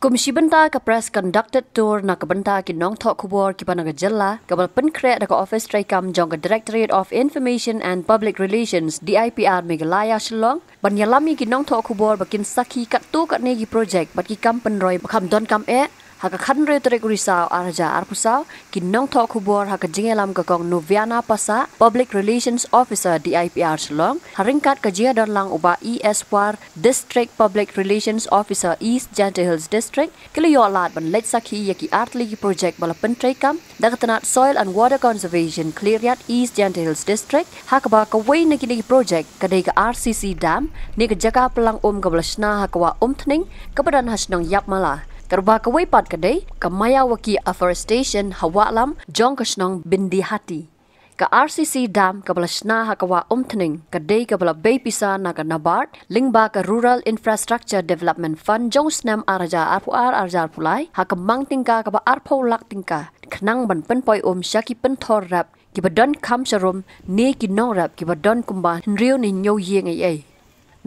Komisi Bynta ke press conducted tour na ke Bynta ki Nongthoh Khubor ki panaga jella ke bal penkre da ke office traikam jong ke Directorate of Information and Public Relations DIPR Meghalaya Shillong ban yalami ki Nongthoh Khubor bakin Sakhi kat tu kat negi project bat ki kam penroi bakam don kam haka khanre trek risau arja arpusau ki Nongthoh Khubor haka jingelam ke kong Noviana Pasa Public Relations Officer DIPR Shillong haringkat ke jia don lang uba ESWAR District Public Relations Officer East Jante Hills District kili yo lat ban let Sakhi yaki artli ki project bala pentraikam dagatanat Soil and Water Conservation Clearyat East Jante Hills District haka ba ka way na kini project kadai ke RCC Dam ni ke jaga pelang ke belasna haka wa thning kepadan hasnong yap mala Kerba kawai pat kadai, ke Mayawaki Afforestation Hawalam jong kesnong bindi hati. Ke RCC Dam ke belasna hakawa thning kadai ke bela bay pisa na ke Nabard, lingba ke Rural Infrastructure Development Fund jong snam arja arjar pulai, haka mang tingka ke ba arpau lak tingka, kenang ban penpoi syaki pentor rap, ki badon kam sharum, ne ki nong rap ki badon kumba nriu ni nyo yeng ay.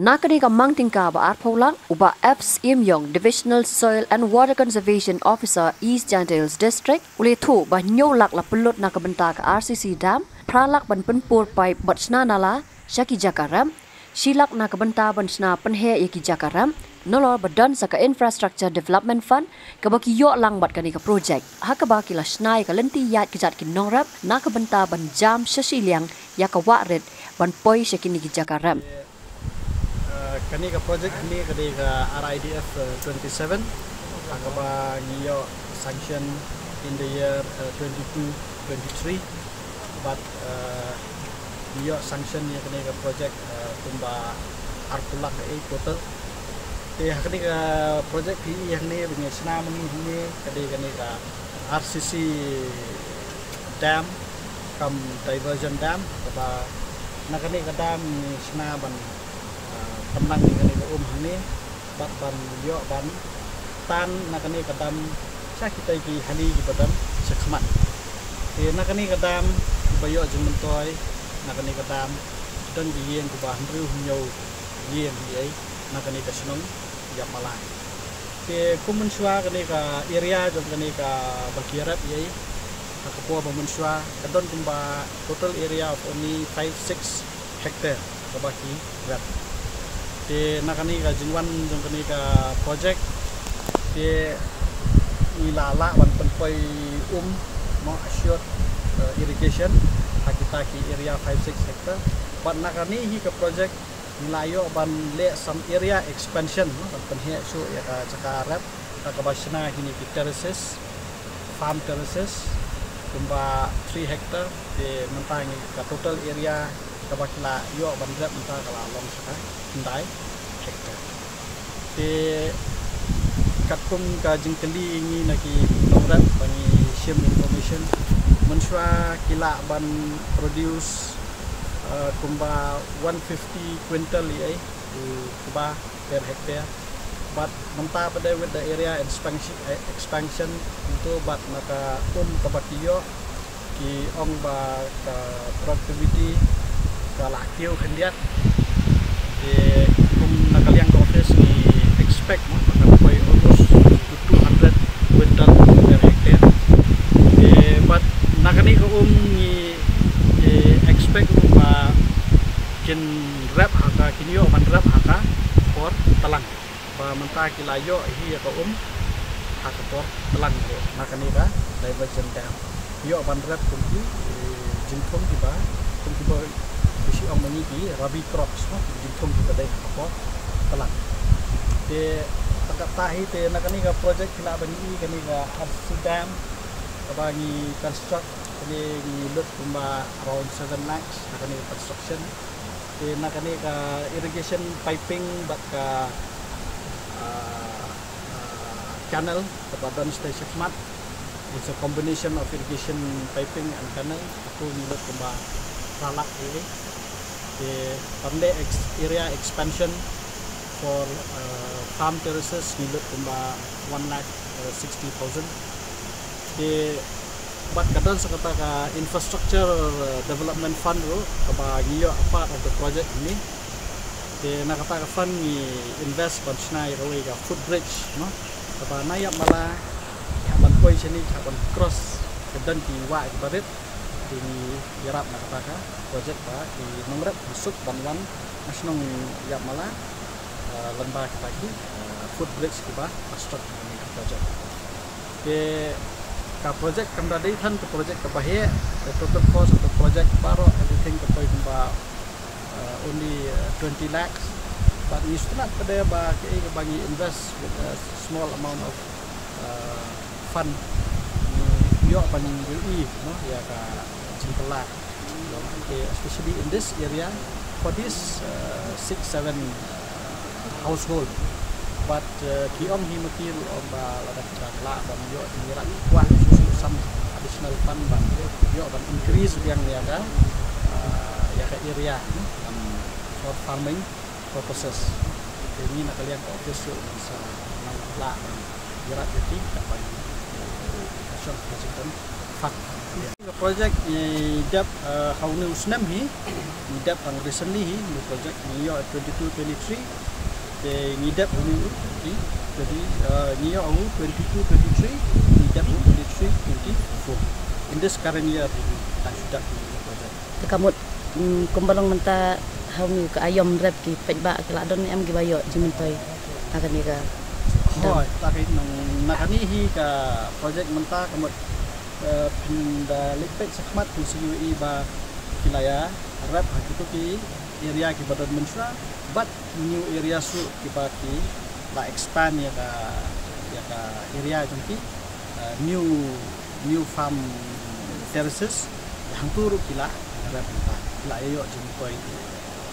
Nakani ka mang tingka ba arpaulang uba Fs Yong Divisional Soil and Water Conservation Officer East Jante Hills District uli thu ba nyolak la pelot na ke Bynta ke RCC Dam pralak ban penpur pai batsna nala syaki jakaram silak na ke Bynta ban sna penhe yaki jakaram nolor badan saka Infrastructure Development Fund ke baki yo lang bat kani ke project haka baki la snai ke lenti yat ke jat ki nongrap na ke Bynta ban jam sesiliang ya ke waret ban poi syaki ni ki jakaram kani ka project ni kadi ka RIDF 27 akaba ngiyo sanction in the year 22-23 but ngiyo sanction ni kani ka project tumba arpulak total te kani ka project ni yang ni bingi sna mangi ni kadi ka RCC dam kam diversion dam kaba nakani ka dam sna ban tenang ni kani hani bat ban yo ban tan nakani kadam sa kita ki hani ki badam sekhmat te nakani kadam bayo jumentoy nakani kadam dan diyen ku ban riu nyo yen ai nakani ka snong ya malai te kumun swa kani ka area jom kani ka bakirat yai akapo bamun swa kadon kumba total area of only 5-6 hectare kabaki rat te nakani ka jingwan jong kani ka project te ilala wan penpoi mo assured irrigation hakita ki area 5-6 hectare but nakani hi ka project nilayo ban le some area expansion ban penhe so ya ka cakarap ka basna hini ki terraces farm terraces kumba 3 hectare te mentangi ka total area kabakila yo ban rep menta kala long saka ndai hektar te katkum ka jingkeli ni naki nongrat bani shim information menswa kila ban produce kumba 150 quintal ai kuba per hektar but menta pada with the area expansion itu bat maka kabakiyo ki ong ba ka productivity kalakio kendiat kum nakaliang office ni expect maka almost 200 quintal per hectare but nakani ko ni expect ba kin rap haka kinyo man rap haka for talang ba menta kilayo hi ko haka for talang ko nakani ba diversion dam yo ban rap kumpi jingkong diba kumpi ba isi om mengi rabi crops jingkong kita dai apa talang te takat tahi te nakani ka project kila bani kani ka dam kabagi construct kani lut kumba around 7 lakhs nakani construction te nakani ka irrigation piping bat ka channel kepada station smart. It's a combination of irrigation piping and canal aku lut kumba salak ini the area expansion for farm terraces nilut kumba 1,60,000 the but kadang sekata ka infrastructure development fund ro kabagi yo part of the project ini the nakata ka fund ni invest ban snai rawi ka footbridge no kaba nayak malah kaban koi sini kaban cross kedan di wa ibarat di yarap nak kata projek ba di nomret masuk banwan nasional yap malah lembah lagi food bridge kiba construct ni projek ke ka projek kamdadi than ke projek ke bahaya the total cost of the project baro everything ke koi ba only 20 lakhs but we still not pada ba ke bagi invest with a small amount of fund yo ban UI no ya ka cimpelah okay, especially in this area for this 6-7 household but kiom hi matil om ba ladak la ban yo nirat kuat some additional fund ban yo ban increase yang ya ka area for farming purposes ini nak kalian office bisa la nirat jadi dapat short project fak project ni dap haunu snam hi dap ang recently hi project ni yo 22-23 de ni dap ni jadi ni yo 22-23 ni dap 23-24 in this current year tak sudah project kamut kumbalong menta haunu ka ayom rep ki pejba kala don em ki bayo jimentoy akan ni ka oh takit nang nakani hi ka project menta kamut pinda lipet sakmat di CUE ba kilaya rap hakitu ki area ki badan mensra but new area su ki baki la expand ya ka area jangki new farm terraces yang turu kila rap menta kila yo jempoi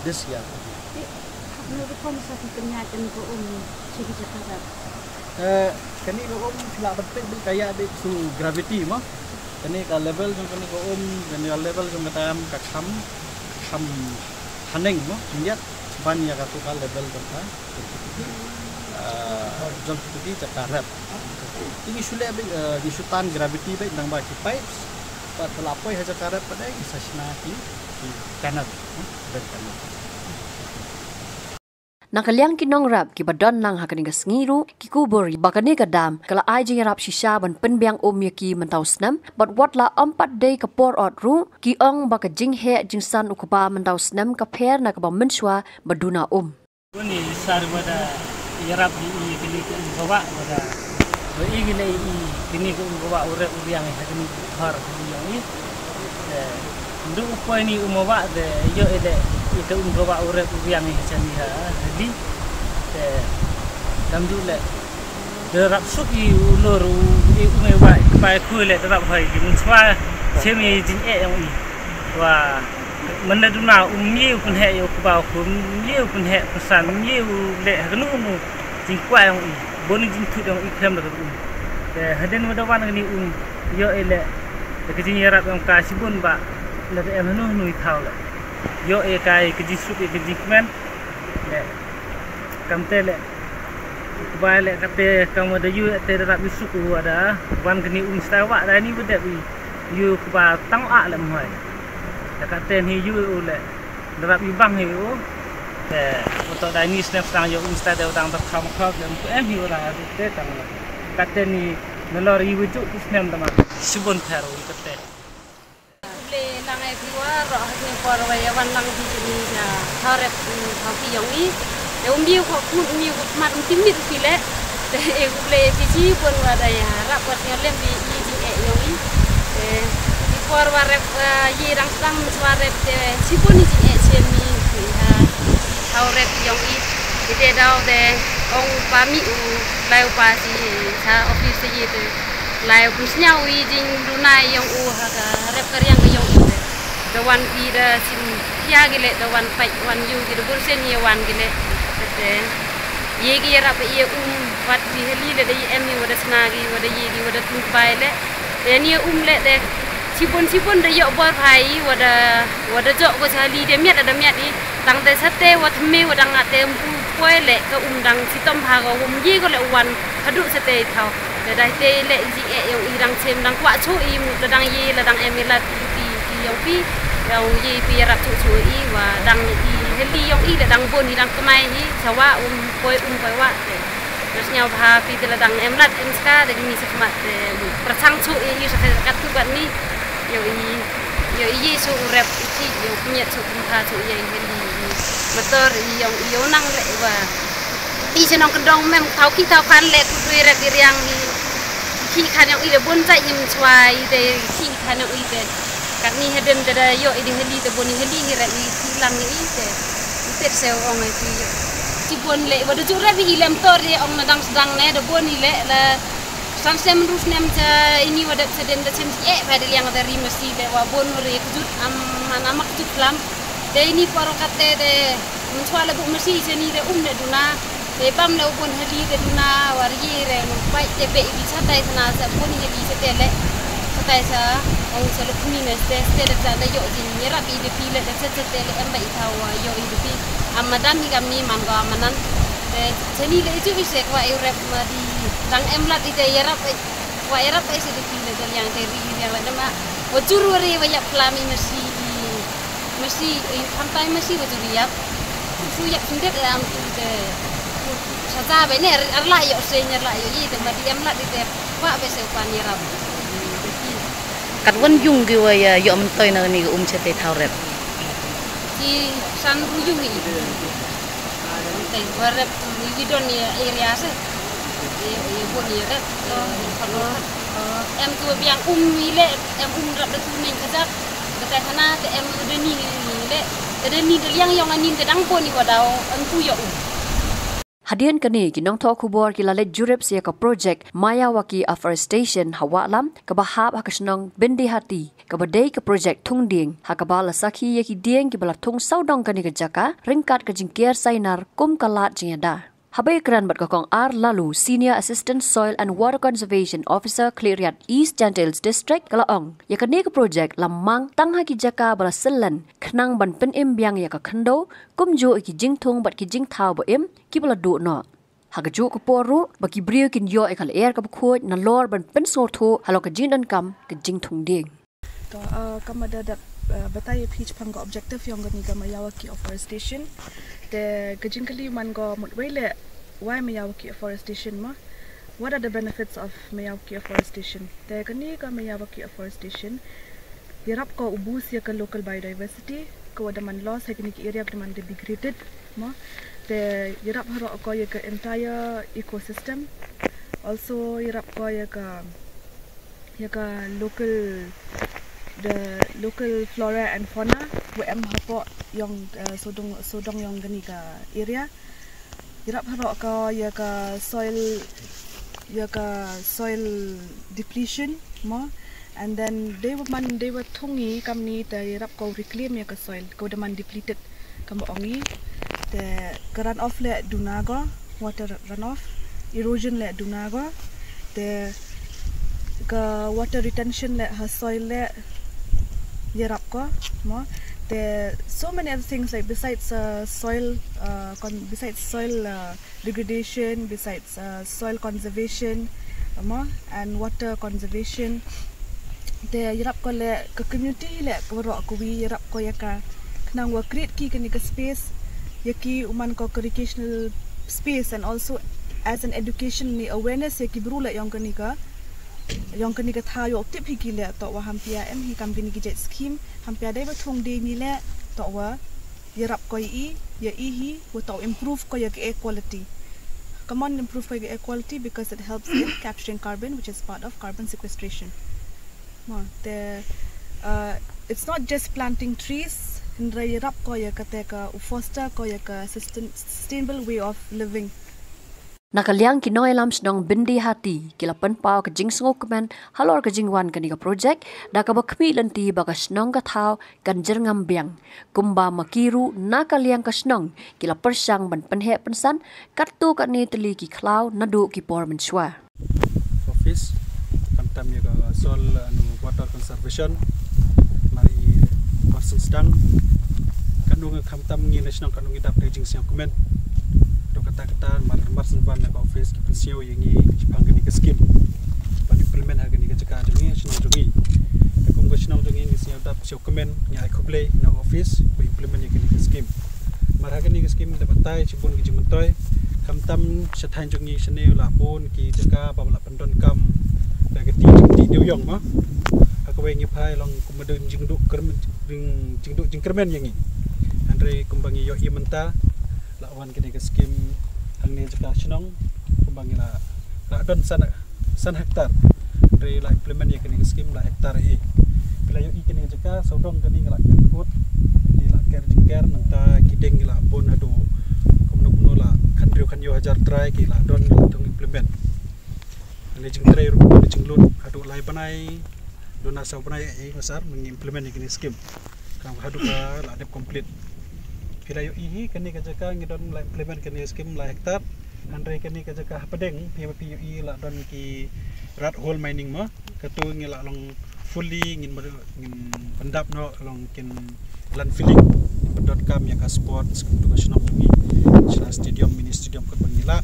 this year menurut kamu satu kenyataan ko sigi Jakarta kani ko sila betul kaya ada su gravity mo kani ka level jong kani ko kani level jong katam ka kham haneng mo lihat ban ya ka tu ka level ka jong tu Jakarta ini sudah di sultan gravity baik nang ba ki pipes pat lapoi ha Jakarta pada isasna ki kanat dan kanat Nakaliang kinong rap ki badon lang hakaning ngiru ki Khubor bakani kadam kala ai jing rap shisha ban penbiang yaki mentau snam but what la 4 day ka por ot ru ki ong baka jing he jing san ukuba mentau snam ka pher na ka ba menswa baduna Ini sar pada yarap di kini ko bawa pada ini kini ko bawa urep uriang hakini har yang ini ndu upo ini umawa de yo ede itu bawa urep uriang chani ha di kamdu le derap suki ulur umewa pai ku le derap hai di menswa semi jing yang ini wa menaduna umye pun he yo ba ko umye pun he pesan umye le kanu jing kwa yang i bon jing thu dong i krem da de haden wadawan ni yo ele de jing yarap yang ka sibun ba le em nu thau le yo e kai ke jing sup e jing men le kamte le ba le kate kamu da yu te rap bisuk ada wan kini stawa da ni bede yu ba tang a le moi dekat ten hiu oleh derap ibang hiu untuk dah ni snap sang yo insta dah tang tak kham khap dan em hiu orang ada te tang kate ni nelor hiu ju snap tama subon tharo kate le langai biwa ro ni por wa ya wan lang di ni na tharep thaki yong i de biu ko kun biu ko mat timit pile de e le ti pon wa da ya rap wat lem di ji e yong i por warep ye rang sang warep de siponi ji chemi ha haurep yong i ide dau de ong pami u lai pa si sa office ye de lai pusnya u jing lunai yong u ha ka rep karyang yong u de wan i de sim pia gele de wan pai wan yu de bursen ye wan gele de ye gi rap ye wat di heli le de emi wada snagi wada ye di wada tun pai le de ni le de sipun de yo bor phai wada jo ko sali de miat ada miat ni tang te sate wat me wada ngate mpu poi le ka dang sitom pha go ye ko le wan hadu sate thau de dai te le ji e yo i dang chem dang kwa chu i mu dang ye la dang emila pi yo pi yo ye pi rap chu i wa dang i heli yo i le dang bon ni dang kmai hi sawa poi wa terus nyaw happy teladang emlat emska dari ni sekemat persang su ini sekat tu bat ni yo i su rep iki yo punya su kumpa su yang heli motor yo nang le wa i senong kendong mem tau ki tau kan le ku dui rep yang ki kan yang i de bon cai im swai de ki kan yang i de kat ni heden tada yo i de heli de bon heli rep i silang ni i de tet se ong ai ti ci bon le wa de ju rep i lem tor ye ong nadang sedang ne de bon i le la Samsem rus nem ca ini wadat seden da sem pada yang dari mesti le wa bon re kujut amak kujut lam de ini paro kate de menswala bu mesti seni de ne duna de pam le bon hadi de duna wari re no pai de be bi satai sana sa bon ni di setele satai sa ong selo kumi ne ste de da yo jin nyera bi de pile de setele em bai tawa yo i de amadan ni kami mangga amanan seni le itu bisa wa Europe di dang emlat ite yarap wa yarap ese de pile dan yang teri yang ada ma wajur wari wa ya plami mesti sampai mesti wajur ya su ya pindah dalam ite saja bene arla yo senior la yo ite ma di emlat ite wa bese pan yarap kat wan yung gi wa ya yo mtoy na ni chete thawrep di san ruyung itu teh warap di doni area se ye boni rep kalau em tu biang mile em rap de tuning kajak kata sana te em de ni le de ni de yang anin te dang poni wadao em tu yo Hadian kini ki Nongthoh Khubor ki lalet jurep sia ka project Mayawaki Afforestation hawalam ka bahab ha kasnong bindi hati ka badai ka project thungding ha ka bala Sakhi ye ki dieng ki bala thung saudong kani ka jaka ringkat ka jingkier sainar kum kalat jingada Habai keran bat kokong R lalu Senior Assistant Soil and Water Conservation Officer Kliriat East Gentils District kalaong ya kani ka project lamang tangha ki jaka bala selan khnang ban pen im biang ya ka khando kumjo ki jingthung bat ki jingthau bo im ki bala du no hagaju ko poru baki brio kin yo ekal air ka khoj na lor ban pen sortho halo ka jingdan kam ka jingthung ding to kamada da batay pitch panga objective yung gani ka Mayawaki Afforestation the gajingkali man go mutwele why Mayawaki Afforestation ma what are the benefits of Mayawaki Afforestation the gani ka Mayawaki Afforestation yarap ko ubus ya ka local biodiversity ko da man loss hekini ki area man degraded ma the yarap haro ko ya ka entire ecosystem also yarap ko ya ka the local flora and fauna wm hapo yung sodong yung gani ka area yarap haro ka ya ka soil depletion mo and then they were thungi kamni ta yarap ko reclaim ya ka soil ko daman depleted kam ongi the run off le dunago water runoff erosion le dunago the water retention le soil le yarap ko mo there so many other things like besides soil degradation besides soil conservation and water conservation there yarap ko le ka community le ko ro ko wi yarap ko ya ka nang wa create ki kani ka space yaki uman ko recreational space and also as an education ni awareness yaki brula yang kani ka thayo tip hi le to wa hampia em hi kam gini ki jet scheme hampia dai ba thong de ni le to wa yarap ko hi wo to improve ko ya air quality come on improve ko air quality because it helps in capturing carbon which is part of carbon sequestration it's not just planting trees in yarap ko ya ka foster ko ya ka sustainable way of living Nakaliang kinoy lam snong bindi hati kilapan pau ka jing sngok men halor ka jingwan kani ka project da ka bakmi lanti baka snong ka thau kan jerngam biang kumba makiru nakaliang ka snong kila persang ban penhe pensan kattu ka ni teli ki klau nadu ki por menchwa office kamtam ya ka soil and water conservation mari person stang kanung kamtam ngi national kanung idap jing siang comment kata mar senpan ka office ki pensio yengi panggani ka scheme pan implement hagani ka jaka jengi snong jongi takum ka snong jongi ni siap tap sio comment nya ikhoble na office ko implement yengi ka scheme mar hagani ka scheme da batai chibun ki jimtoy kam tam sethan jungi seneu la pon ki jaka babla pendon kam da ke ti deu yong ma aku wengi phai long kumedun jingduk kermen jingduk jingkermen yangi andre kumbangi yo imenta la wan kene ke skim hangni jaka Shillong kumbangi la don san hektar andre la implement ye kene ke skim la hektar e bila yo kene jaka sodong kene la kot di la ker jingker nanta kideng la bon hadu kumno la kanyo hajar try ki la don tung implement ane jing try ru jing lut hadu lai panai dona sa panai e masar mengimplement ni skim kam hadu ka la dep complete pila yo ihi kani ka jaka ngidon la implement kani skim la hektar andre kani ka jaka pedeng PPU la don ki rat hole mining ma katu ngila long fully ngin pendap no long kin land filling pendot kam ya ka sports tu ka Shillong ni Shillong stadium mini stadium ka bangila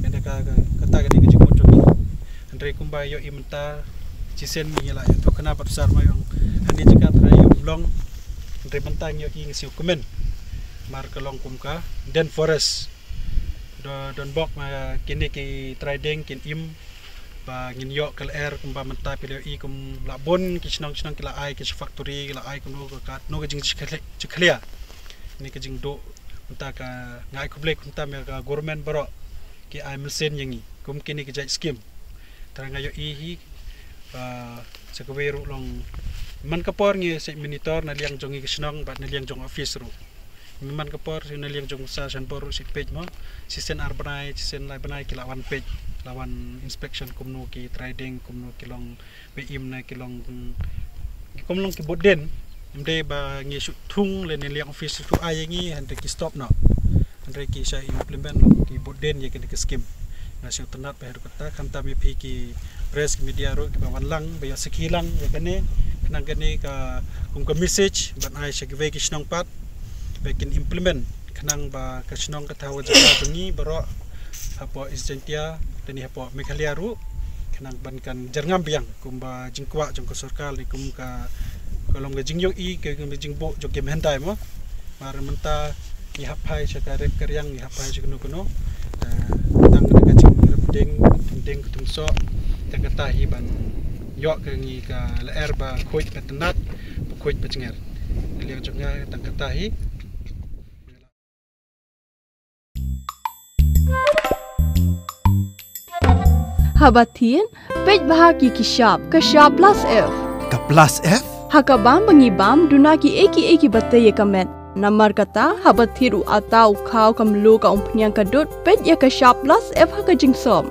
kena ka kata ka ni jumut ni andre kumba yo imenta cisen mi la to kena besar ma yang ani jika trai yo long andre mentang yo ing siu komen mar ka long kumka den forest don bok ma kini ki trading kin im ba ngin yo kal air kumba menta pilo i kum labon ki Shillong kila ai ki factory kila ai kum no ka no ka jing chiklia ni ka jing do menta ka ngai kuble kunta me ka government baro ki ai mesin yangi kum kini ki jai scheme taranga yo i hi ba sekweru long man kapor ngi se monitor na liang jongi ki Shillong ba na liang jong office ru man kapor na liang jong sa san por si page mo si sen arbanai si sen lai banai kila one page lawan inspection kumno ki trading kumno kilong beim na kilong kumlong ki boden mde ba ngi thung le ne liang office tu ayengi hande ki stop no hande ki sa implement ki boden ye ki scheme na siu tenat ba her kota kanta mi phi ki press media ro ki bawan lang ba sekhilang ye kane nang kane ka kum ka message ban ai se ki ve ki Shillong pat ba kin implement kanang ba ka Shillong ka tawa jaka bungi baro apo isentia tani apo Meghalaya ru kanang bankan jarngam biang kumba jingkwa jong ko sarkal ni kum ka kolom ga jingyong i ke kum jingbo jong ke mentai mo mar menta ni hapai sa ka rep karyang ni hapai sa kuno tang ka jing deng kutung so ta kata hi ban yo ka ngi ka laer ba khoi ka tenat khoi pa jinger liang jongnya tang kata hi Habatin, pej bahagi kishap plus F. Ka plus F? Hakabam bangibam duna ki eki batte ye kamet. Namar kata habathiru atau khau kamlu ka umpnyang kadut pej ye kishap plus F haka jingsom.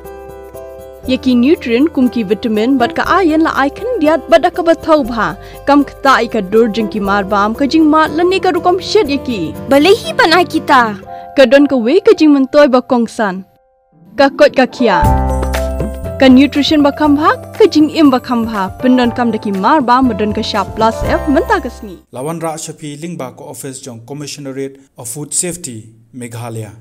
Yeki nutrient kum ki vitamin bat ka iron la icon diat bat ka bathau bha kam kta i ka dur jingki marbam ka jingma lani ka rukom shed yeki. Balehi banai kita. Kadon ka we ka jing mentoy ba kongsan. Ka kot ka kia. Ka nutrition bakam bha ka jing im bakam bha pendon kam daki mar ba modon ka sharp plus F menta kasni Lawan ra shapi lingba ko office jong commissionerate of food safety Meghalaya